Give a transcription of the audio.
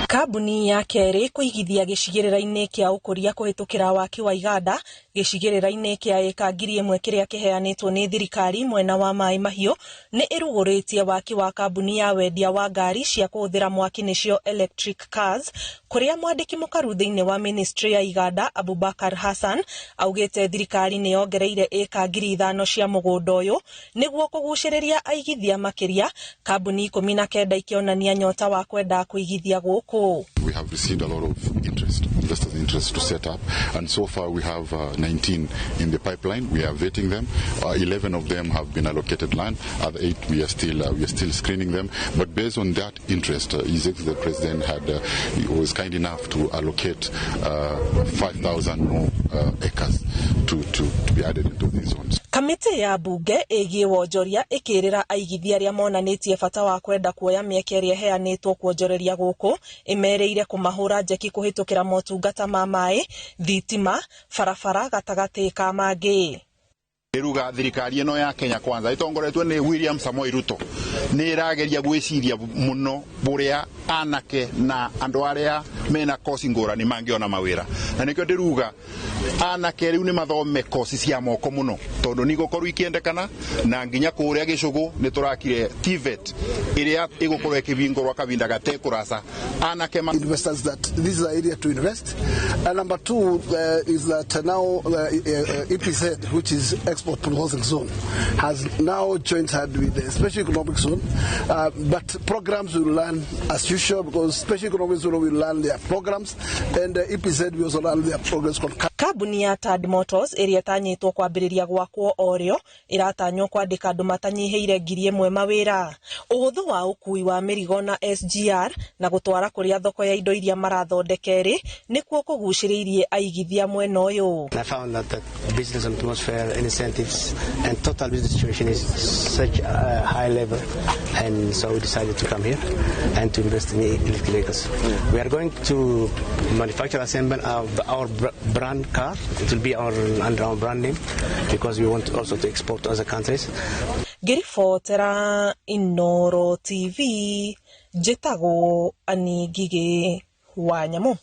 Kambuni ya Kerĩ kũigithia gĩcigĩrĩra-inĩ kĩa ũkũria kũhĩtũkĩra waki wa iganda gĩcigĩrĩra-inĩ kĩa eka 1,000 kĩrĩa kĩheanĩtwo nĩ thirikari mwena wa Maai Mahiu nĩ ĩrugũrĩtie waki wa kambuni ya wendia wa ngari cia kũhũthĩra mwaki nĩcio electric cars, kũrĩa mwandĩki mũkaru thĩinĩ wa ministry ya iganda Abubakar Hassan augĩte thirikari nĩ yongereire eka 5,000 cia mũgũnda ũyũ nĩguo kũgucĩrĩria aigithia makĩria, kambuni 19 ikĩonania nyota wa kwenda kũigithia gũkũ. We have received a lot of investors' interest to set up, and so far we have 19 in the pipeline. We are vetting them. 11 of them have been allocated land. Other 8 we are still screening them. But based on that interest, the President was kind enough to allocate 5,000 more acres to be added into these zones. Kamĩtĩ ya mbunge ĩgiĩ wonjoria ĩkĩrĩra aigithia arĩa monanĩtie bata wa kwenda kuoya mĩeke ĩrĩa ĩheanĩtwo kuonjoreria gũkũ ĩmereire kũmahũra njeki kũhĩtũkĩra motungata ma maĩ, thitima, barabara gatagatĩ ka mangĩ. Ruga thirikari ĩno ya Kenya Kwanza itongoretwo nĩ William Samoei Ruto nĩ ĩrageria gwĩciria muno buria anake na andũ arĩa mena kosi ngũrani mangĩona mawĩra, na nĩkĩo ndĩruga anake rĩu nĩ mathome kosi cia moko muno tondũ nĩ gũkorwo ikĩendekana na nginya kũrĩa gĩcũgũ nĩ tũrakire TVET ĩrĩa ĩgũkorwo ĩkĩbingũrwo kavinda gatekũraca anake investors that this is the area to invest. And number 2 is that now EPZ, which is Export Processing Zone, has now joined hand with the Special Economic Zone, but programs will learn as usual because Special Economic Zone will learn their programs and EPZ will also learn their programs. Kambuni ya Tad Motors ĩrĩa ĩtanyĩtwo kwambĩrĩria gwakwo orĩo ĩratanywo kwandĩka andũ matanyihĩire 1,000 mawĩra. Ũhũthũ wa ũkui wa mĩrigo na SGR na gũtwara kũrĩa thoko ya indo iria marathondekerĩ nĩkuo kũgucĩrĩirie aigithia mwena ũyũ. I found that the business atmosphere, incentives and total business situation is such a high level, and so we decided to come here and to invest in electric vehicles. We are going to manufacture assemble our brand car. It will be under our brand name because we want also to export to other countries. Ngĩribotera Inooro TV, njĩtagwo Ani Ngigĩ wa Nyamũ.